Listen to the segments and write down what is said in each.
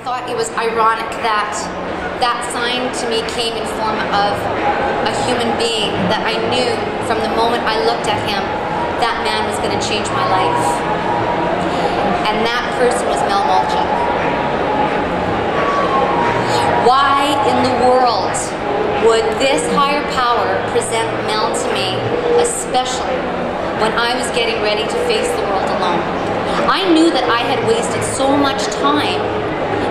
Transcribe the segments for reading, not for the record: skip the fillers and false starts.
thought it was ironic that that sign to me came in form of a human being that I knew from the moment I looked at him, that man was going to change my life. And that person was Malchuk. Why in the world would this higher power present Mel to me, especially when I was getting ready to face the world alone? I knew that I had wasted so much time,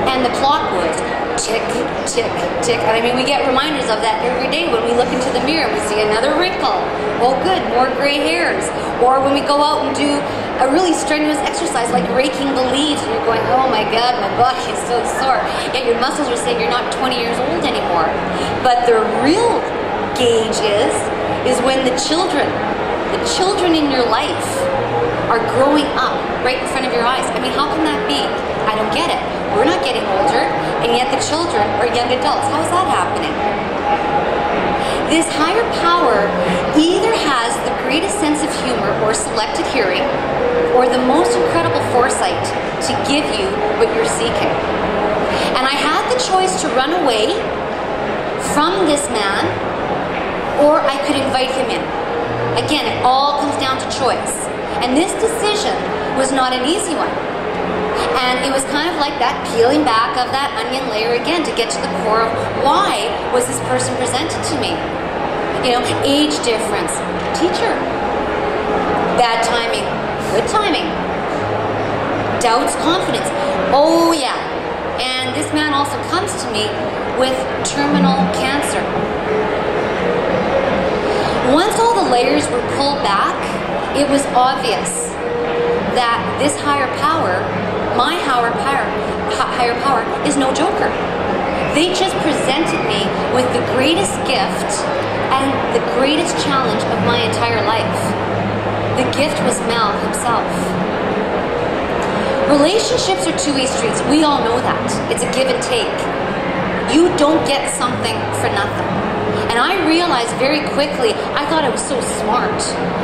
and the clock was tick, tick, tick. And I mean, we get reminders of that every day when we look into the mirror. We see another wrinkle. Oh good, more gray hairs. Or when we go out and do a really strenuous exercise like raking the leaves, and you're going, oh my God, my body is so sore. Yet your muscles are saying you're not 20 years old anymore. But the real gauge is when the children in your life are growing up right in front of your eyes. I mean, how can that be? I don't get it. We're not getting older, and yet the children are young adults. How is that happening? This higher power either has the greatest sense of humor or selected hearing, or the most incredible foresight to give you what you're seeking. And I had the choice to run away from this man, or I could invite him in. Again, it all comes down to choice. And this decision was not an easy one. And it was kind of like that peeling back of that onion layer again to get to the core of why was this person presented to me? You know, age difference, teacher, bad timing, good timing, doubts, confidence, oh yeah. And this man also comes to me with terminal cancer. Once all the layers were pulled back, it was obvious that this higher power, my higher power, is no joker. They just presented me with the greatest gift and the greatest challenge of my entire life. The gift was Mel himself. Relationships are two-way streets. We all know that. It's a give and take. You don't get something for nothing. And I realized very quickly, I thought I was so smart.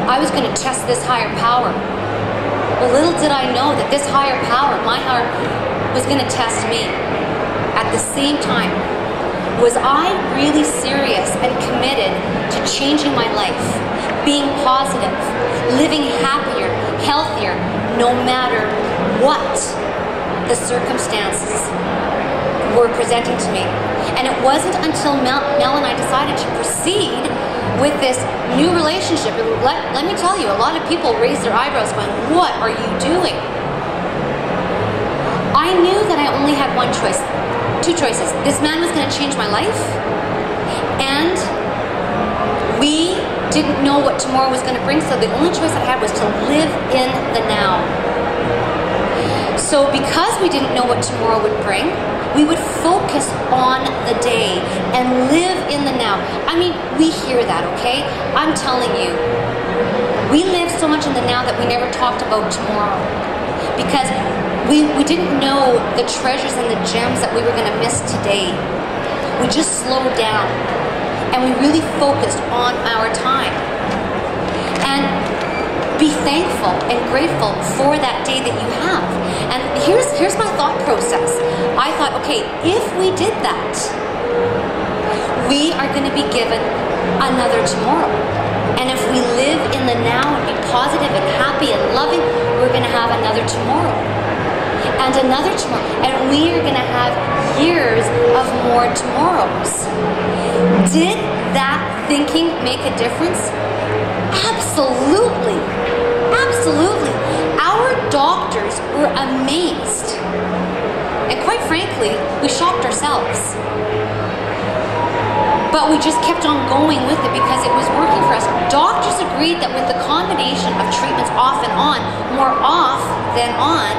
I was going to test this higher power. Well, little did I know that this higher power, my heart, was going to test me. At the same time, was I really serious and committed to changing my life, being positive, living happier, healthier, no matter what the circumstances were presenting to me? And it wasn't until Mel and I decided to proceed with this new relationship. Let me tell you, a lot of people raise their eyebrows going, what are you doing? I knew that I only had one choice, two choices. This man was going to change my life, and we didn't know what tomorrow was going to bring, so the only choice I had was to live in the now. So because we didn't know what tomorrow would bring, we would focus on the day and live in the now. I mean, we hear that, okay? I'm telling you, we live so much in the now that we never talked about tomorrow. Because we didn't know the treasures and the gems that we were going to miss today. We just slowed down and we really focused on our time. And be thankful and grateful for that day that you have. And here's my thought process. I thought, okay, if we did that, we are going to be given another tomorrow. And if we live in the now and be positive and happy and loving, we're going to have another tomorrow. And another tomorrow. And we are going to have years of more tomorrows. Did that thinking make a difference? Absolutely. Absolutely. Our doctors were amazed. And quite frankly, we shocked ourselves. But we just kept on going with it because it was working for us. Doctors agreed that with the combination of treatments off and on, more off than on,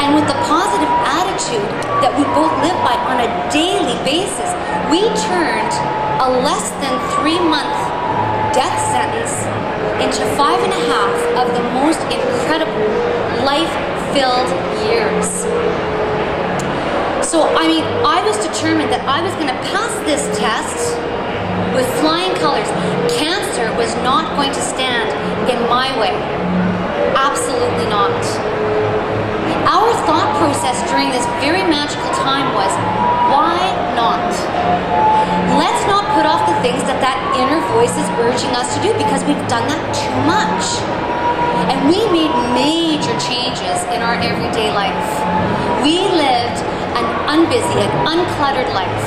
and with the positive attitude that we both live by on a daily basis, we turned a less than 3-month death sentence into 5.5 of the most incredible life-filled years. So, I mean, I was determined that I was going to pass this test with flying colors. Cancer was not going to stand in my way. Absolutely not. Our thought process during this very magical time was, why not? Let's not put off the things that inner voice is urging us to do, because we've done that too much. And we made major changes in our everyday life. We lived an unbusy, an uncluttered life.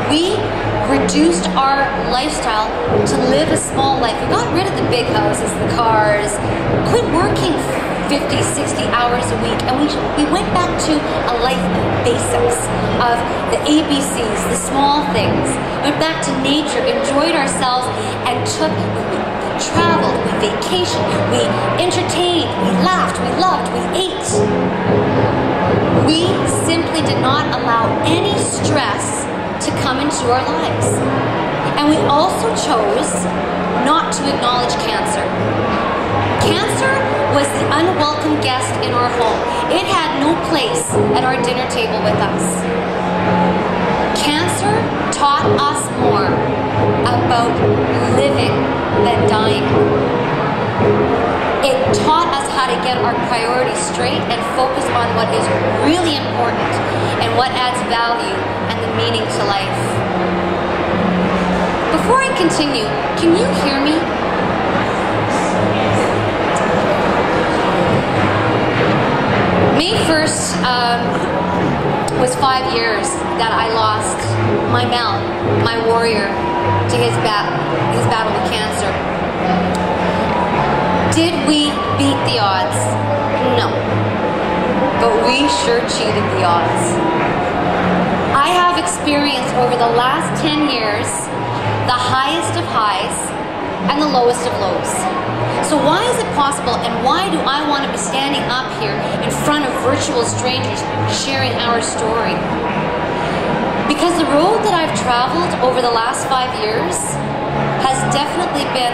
We reduced our lifestyle to live a small life. We got rid of the big houses, the cars, quit working 50, 60 hours a week, and we went back to a life of basics, of the ABCs, the small things. Went back to nature, enjoyed ourselves, and we traveled, we vacationed, we entertained, we laughed, we loved, we ate. We simply did not allow any stress to come into our lives. And we also chose not to acknowledge cancer. Cancer was the unwelcome guest in our home. It had no place at our dinner table with us. Cancer taught us more about living than dying. It taught us how to get our priorities straight and focus on what is really important and what adds value and the meaning to life. Before I continue, can you hear me? May 1st was 5 years that I lost my Mel, my warrior, to his battle with cancer. Did we beat the odds? No. But we sure cheated the odds. I have experienced over the last 10 years the highest of highs and the lowest of lows. So why is it possible, and why do I want to be standing up here in front of virtual strangers sharing our story? Because the road that I've traveled over the last 5 years has definitely been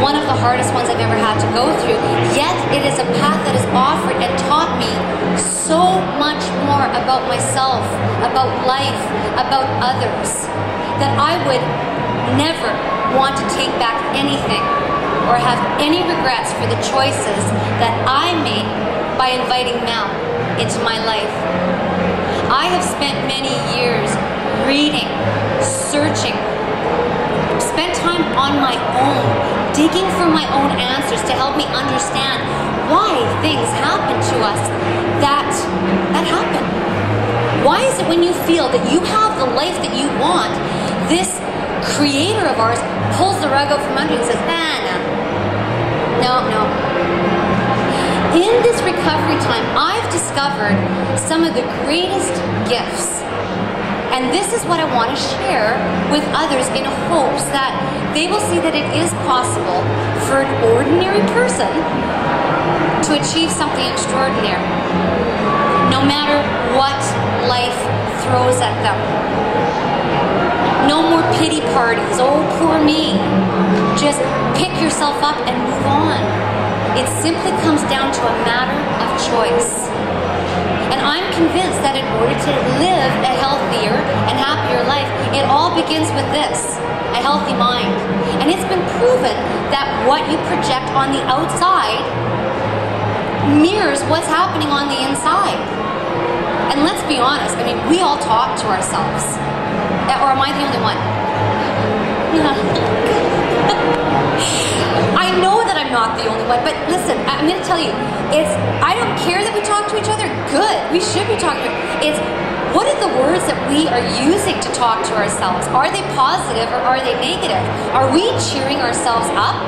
one of the hardest ones I've ever had to go through, yet it is a path that has offered and taught me so much more about myself, about life, about others, that I would never want to take back anything or have any regrets for the choices that I made by inviting Mel into my life. I have spent many years reading, searching, spent time on my own, digging for my own answers to help me understand why things happen to us that happen. Why is it when you feel that you have the life that you want, this creator of ours pulls the rug out from under you and says, no. In this recovery time, I've discovered some of the greatest gifts. And this is what I want to share with others in hopes that they will see that it is possible for an ordinary person to achieve something extraordinary, no matter what life throws at them. No more pity parties, oh poor me. Just pick yourself up and move on. It simply comes down to a matter of choice. And I'm convinced that in order to live a healthier and happier life, it all begins with this, a healthy mind. And it's been proven that what you project on the outside mirrors what's happening on the inside. And let's be honest, I mean, we all talk to ourselves. Or am I the only one? I know that I'm not the only one, but listen, I'm going to tell you, I don't care that we talk to each other. Good, we should be talking. It's what are the words that we are using to talk to ourselves? Are they positive or are they negative? Are we cheering ourselves up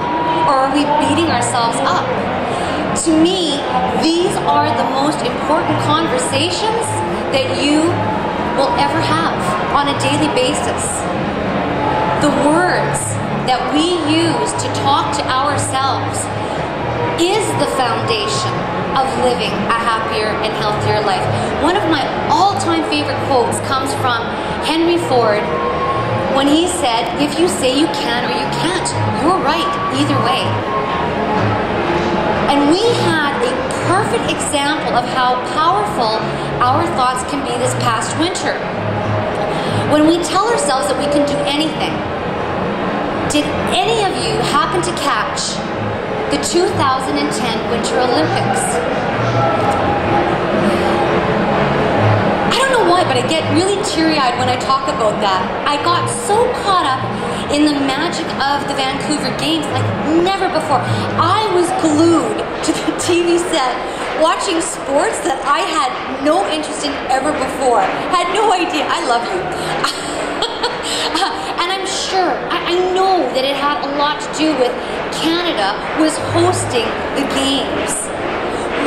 or are we beating ourselves up? To me, these are the most important conversations that you will ever have on a daily basis. The words that we use to talk to ourselves is the foundation of living a happier and healthier life. One of my all-time favorite quotes comes from Henry Ford when he said, "If you say you can or you can't, you're right either way." And we had a perfect example of how powerful our thoughts can be this past winter. When we tell ourselves that we can do anything. Did any of you happen to catch the 2010 Winter Olympics? I get really teary-eyed when I talk about that. I got so caught up in the magic of the Vancouver Games like never before. I was glued to the TV set watching sports that I had no interest in ever before. Had no idea. I love you. And I'm sure, I know that it had a lot to do with Canada was hosting the Games.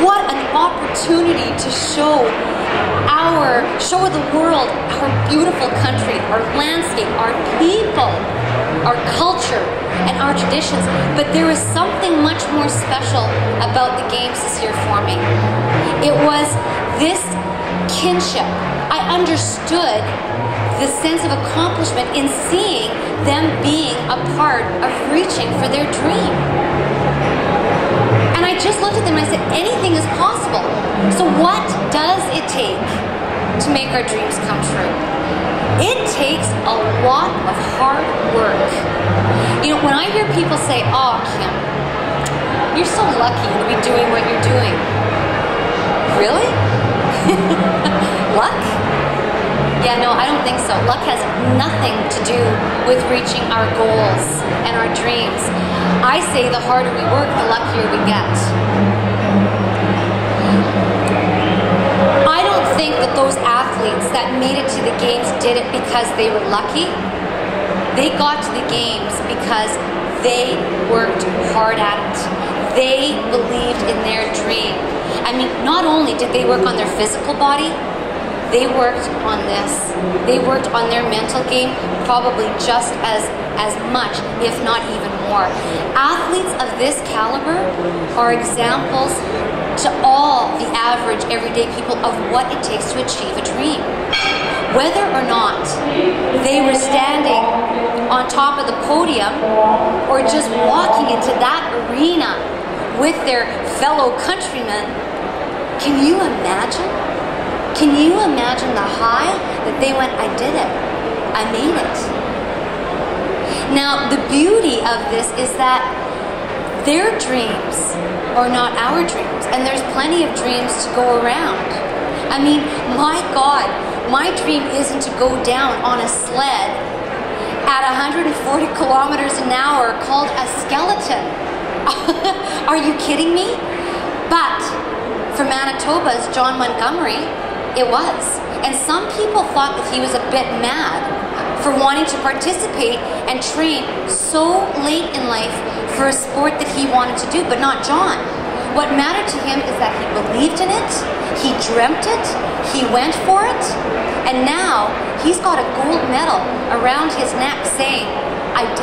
What an opportunity to show the world our beautiful country, our landscape, our people, our culture, and our traditions. But there was something much more special about the Games this year for me. It was this kinship. I understood the sense of accomplishment in seeing them being a part of reaching for their dream. And I just looked at them and I said, anything is possible. So what does it take to make our dreams come true? It takes a lot of hard work. You know, when I hear people say, oh, Kim, you're so lucky to be doing what you're doing. Really? Luck? Yeah, no, I don't think so. Luck has nothing to do with reaching our goals and our dreams. I say the harder we work, the luckier we get. I don't think that those athletes that made it to the Games did it because they were lucky. They got to the Games because they worked hard at it. They believed in their dream. I mean, not only did they work on their physical body, they worked on this. They worked on their mental game probably just as much, if not even more. Athletes of this caliber are examples to all the average, everyday people of what it takes to achieve a dream. Whether or not they were standing on top of the podium or just walking into that arena with their fellow countrymen, can you imagine? Can you imagine the high that they went, I did it, I made it. Now, the beauty of this is that their dreams are not our dreams, and there's plenty of dreams to go around. I mean, my God, my dream isn't to go down on a sled at 140 kilometers an hour called a skeleton. Are you kidding me? But for Manitoba's John Montgomery, it was. And some people thought that he was a bit mad for wanting to participate and train so late in life for a sport that he wanted to do, but not John. What mattered to him is that he believed in it, he dreamt it, he went for it, and now he's got a gold medal around his neck saying, I did